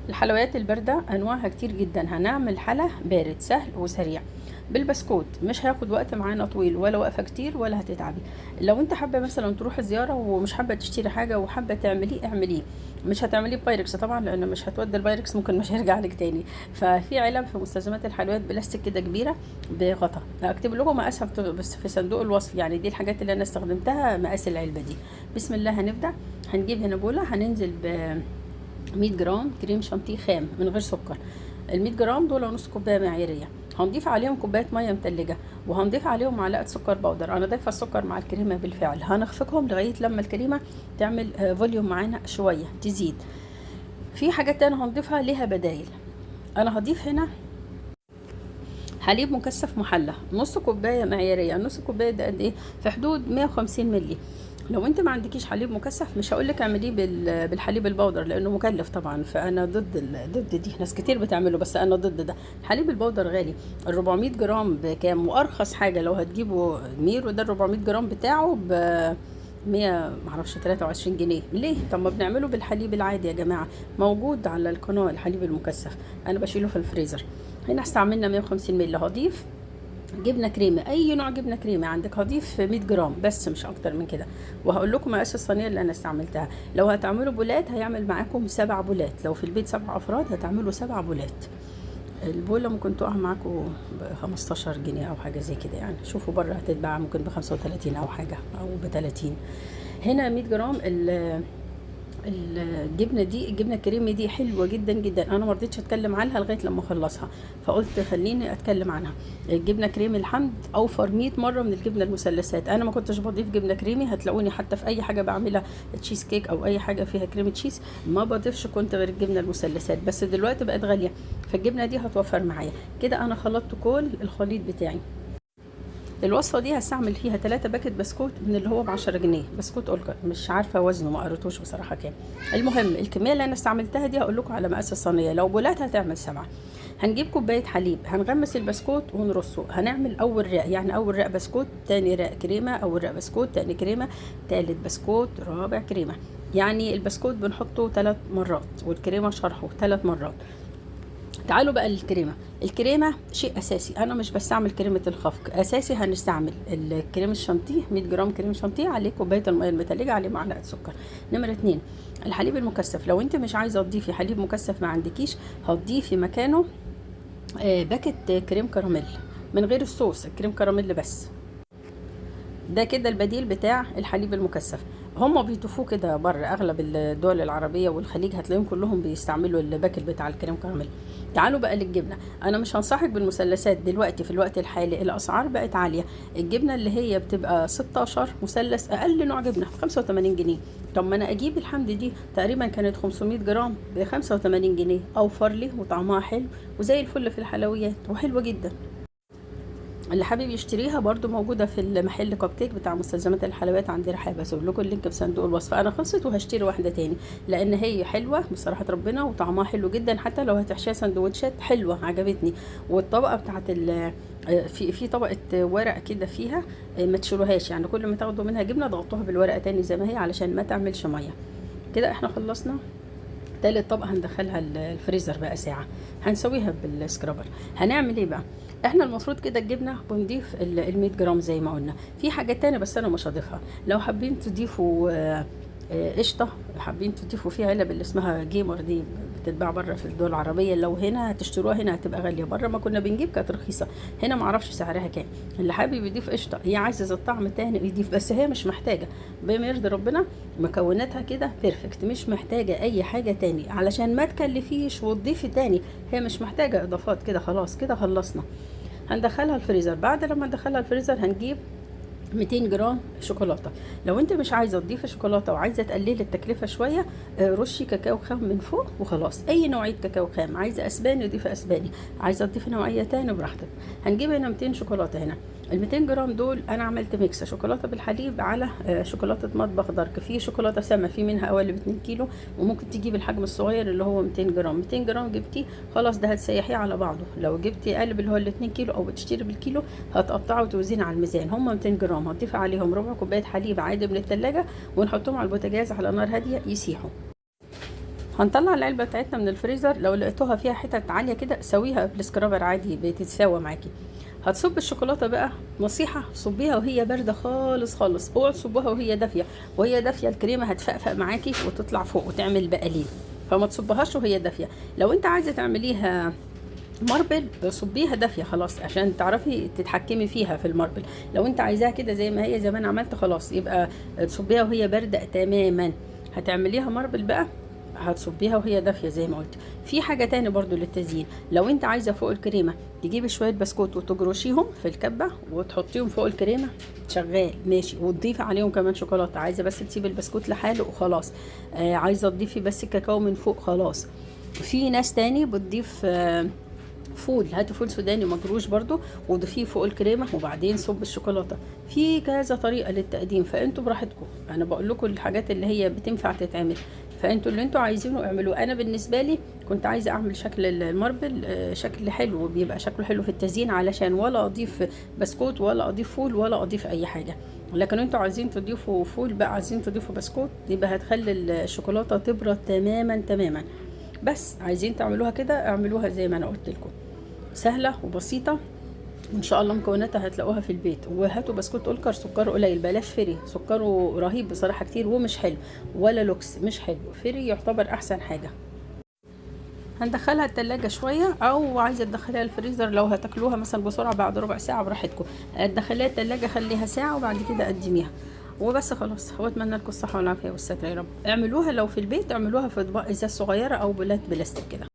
الحلويات الباردة أنواعها كتير جدا. هنعمل حلا بارد سهل وسريع بالبسكوت، مش هياخد وقت معانا طويل ولا وقفة كتير ولا هتتعبي. لو انت حابة مثلا تروح زيارة ومش حابة تشتري حاجة وحابة تعمليه اعمليه. مش هتعمليه بايركس طبعا، لان مش هتودي البايركس ممكن مش هيرجع لك تاني. ففي علب في مستلزمات الحلويات بلاستيك كده كبيرة بغطا، هكتب لكم مقاسها بس في صندوق الوصف. يعني دي الحاجات اللي انا استخدمتها، مقاس العلبة دي. بسم الله هنبدأ. هنجيب هنا بولة، هننزل ب 100 جرام كريم شانتيه خام من غير سكر. ال 100 جرام دول نص كوبايه معياريه. هنضيف عليهم كوبايه ميه متلجه، وهنضيف عليهم معلقه سكر بودر. انا ضايفه السكر مع الكريمه بالفعل. هنخفقهم لغايه لما الكريمه تعمل فوليوم معانا شويه تزيد. في حاجات تانية هنضيفها ليها بدايل. انا هضيف هنا حليب مكثف محلى نص كوبايه معياريه. نص كوبايه ده قد ايه؟ في حدود 150 مللي. لو انت ما عندكيش حليب مكثف مش هقولك اعمليه بالحليب البودر لانه مكلف طبعا، فانا ضد دي. ناس كتير بتعمله بس انا ضد ده. الحليب البودر غالي. ال 400 جرام بكام؟ وارخص حاجه لو هتجيبوا ميرو ده ال 400 جرام بتاعه ب 100 معرفش 23 جنيه. ليه؟ طب ما بنعمله بالحليب العادي يا جماعه، موجود على القناه الحليب المكثف. انا بشيله في الفريزر. هنا استعملنا 150 مللي. هضيف جبنه كريمه، اي نوع جبنه كريمه عندك. هضيف 100 جرام بس مش اكتر من كده. وهقول لكم مقاس الصينيه اللي انا استعملتها. لو هتعملوا بولات هيعمل معاكم 7 بولات. لو في البيت 7 افراد هتعملوا 7 بولات. البوله ممكن تقع معاكم ب 15 جنيه او حاجه زي كده. يعني شوفوا بره هتتباع ممكن ب 35 او حاجه او ب 30. هنا 100 جرام الجبنه دي، الجبنه الكريمي دي حلوه جدا جدا. انا ما رضيتش اتكلم عنها لغايه لما اخلصها، فقلت خليني اتكلم عنها. الجبنه كريمي الحمد اوفر 100 مره من الجبنه المثلثات. انا ما كنتش بضيف جبنه كريمي. هتلاقوني حتى في اي حاجه بعملها تشيز كيك او اي حاجه فيها كريمه تشيز ما بضيفش كنت غير الجبنه المثلثات. بس دلوقتي بقت غاليه، فالجبنه دي هتوفر معايا. كده انا خلطت كل الخليط بتاعي. الوصفه دي هستعمل فيها 3 باكت بسكوت من اللي هو ب10 جنيه. بسكوت اولكر مش عارفه وزنه، ما قريتوش بصراحه كام. المهم الكميه اللي انا استعملتها دي هقول لكم على مقاس الصينيه. لو بولات هتعمل 7. هنجيب كوبايه حليب، هنغمس البسكوت ونرصه. هنعمل اول رق، يعني اول رق بسكوت، تاني رق كريمه، اول رق بسكوت، تاني كريمه، تالت بسكوت، رابع كريمه. يعني البسكوت بنحطه 3 مرات والكريمه شرحه 3 مرات. تعالوا بقى للكريمه. الكريمه شيء اساسي. انا مش بستعمل كريمه الخفق اساسي. هنستعمل الكريم الشانتيه 100 جرام كريم شانتيه، عليه كوبايه الميه المتلجه، عليه معلقه سكر. نمره 2 الحليب المكثف. لو انت مش عايزه تضيفي حليب مكثف ما عندكيش، هتضيفي مكانه باكت كريم كراميل من غير الصوص، الكريم كراميل بس. ده كده البديل بتاع الحليب المكثف. هم بيضيفوه كده بره. اغلب الدول العربيه والخليج هتلاقيهم كلهم بيستعملوا الباكل بتاع الكريم كراميل. تعالوا بقى للجبنه. انا مش هنصحك بالمثلثات دلوقتي، في الوقت الحالي الاسعار بقت عاليه. الجبنه اللي هي بتبقى 16 مثلث، اقل نوع جبنه ب 85 جنيه. طب ما انا اجيب الحمد دي تقريبا كانت 500 جرام ب 85 جنيه، اوفر لي وطعمها حلو وزي الفل في الحلويات وحلوه جدا. اللي حابب يشتريها برضو موجودة في المحل كوب كيك بتاع مستلزمات الحلويات عندي رحاب. هسيب لكم اللينك في صندوق الوصف. انا خلصت وهشتري واحدة تاني لان هي حلوة بصراحة ربنا وطعمها حلو جدا. حتى لو هتحشيها سندوتشات حلوة عجبتني. والطبقة بتاعت في طبقة ورق كده فيها، ما تشيلوهاش. يعني كل ما تاخدوا منها جبنة ضغطوها بالورقة تاني زي ما هي علشان ما تعملش مية. كده احنا خلصنا. تالت طبقة هندخلها الفريزر بقى ساعة. هنسويها بالسكرابر. هنعمل ايه بقى؟ احنا المفروض كده الجبنة بنضيف ال 100 جرام زي ما قلنا. في حاجات تانية بس انا مش هضيفها. لو حابين تضيفوا قشطة، حابين تضيفوا فيها علب اللي اسمها جيمر دي بتتباع بره في الدول العربية. لو هنا هتشتروها هنا هتبقى غالية. بره ما كنا بنجيب كانت رخيصة. هنا معرفش سعرها كام. اللي حابب يضيف قشطة، هي عايزة الطعم تاني يضيف، بس هي مش محتاجة. بما يرضي ربنا مكوناتها كده بيرفكت، مش محتاجة اي حاجة تاني علشان ما تكلفيش وتضيفي تاني. هي مش محتاجة اضافات. كده خلاص، كده خلصنا. هندخلها الفريزر. بعد لما ندخلها الفريزر هنجيب 200 جرام شوكولاته. لو انت مش عايزه تضيفي شوكولاته وعايزه تقللي التكلفه شويه، رشي كاكاو خام من فوق وخلاص. اي نوعيه كاكاو خام. عايزه اسباني ضيفي اسباني، عايزه تضيفي نوعيه تاني براحتك. هنجيب هنا 200 شوكولاته. هنا ال 200 جرام دول انا عملت ميكس شوكولاته بالحليب على شوكولاته مطبخ دارك. في شوكولاته سما في منها قوالب 2 كيلو، وممكن تجيب الحجم الصغير اللي هو 200 جرام. 200 جرام جبتيه خلاص، ده هتسيحيه على بعضه. لو جبتي قالب اللي هو ال 2 كيلو او بتشتري بالكيلو هتقطعه وتوزني على الميزان. هم 200 جرام هتضيفي عليهم ربع كوبايه حليب عادي من التلاجة ونحطهم على البوتاجاز على نار هاديه يسيحوا. هنطلع العلبه بتاعتنا من الفريزر، لو لقيتوها فيها حتت عاليه كده سويها بالسكرابر عادي بتتساوى معاكي. هتصب الشوكولاته بقى، نصيحه صبيها وهي بارده خالص خالص، اوعي تصبوها وهي دافيه، وهي دافيه الكريمه هتفقفق معاكي وتطلع فوق وتعمل بقليل، فما تصبهاش وهي دافيه. لو انت عايزه تعمليها ماربل صبيها دافيه خلاص عشان تعرفي تتحكمي فيها في الماربل. لو انت عايزاها كده زي ما هي زي ما انا عملت خلاص يبقى تصبيها وهي بارده تماما. هتعمليها ماربل بقى هتصبيها وهي دافيه زي ما قلت. في حاجه تاني برضو للتزيين، لو انت عايزه فوق الكريمه تجيبي شويه بسكوت وتجرشيهم في الكبه وتحطيهم فوق الكريمه شغال ماشي، وتضيفي عليهم كمان شوكولاته. عايزه بس تسيبي البسكوت لحاله وخلاص، عايزه تضيفي بس الكاكاو من فوق خلاص. في ناس تاني بتضيف فول، هاتي فول سوداني مجروش برضو وضيفيه فوق الكريمه وبعدين صب الشوكولاته. في كذا طريقه للتقديم، فانتوا براحتكم، انا بقول لكم الحاجات اللي هي بتنفع تتعمل، فانتوا اللي انتوا عايزينه اعملوه. انا بالنسبه لي كنت عايزه اعمل شكل الماربل شكل حلو، بيبقى شكله حلو في التزيين، علشان ولا اضيف بسكوت ولا اضيف فول ولا اضيف اي حاجه. لكن انتوا عايزين تضيفوا فول بقى، عايزين تضيفوا بسكوت، يبقى هتخلي الشوكولاته تبرد تماما تماما. بس عايزين تعملوها كده اعملوها زي ما انا قلت لكم، سهله وبسيطه، وان شاء الله مكوناتها هتلاقوها في البيت. وهاتوا بسكوت أولكر سكره قليل، بلاش فري، سكره رهيب بصراحه كتير ومش حلو، ولا لوكس مش حلو، فري يعتبر احسن حاجه. هندخلها التلاجة شوية، او عايزة تدخليها الفريزر لو هتاكلوها مثلا بسرعة بعد ربع ساعة براحتكم. تدخليها التلاجة خليها ساعة وبعد كده قدميها وبس خلاص. هو اتمنى لكم الصحة والعافية والستر يا رب. اعملوها لو في البيت اعملوها في اطباق ازاز صغيرة او بولات بلاستيك كده.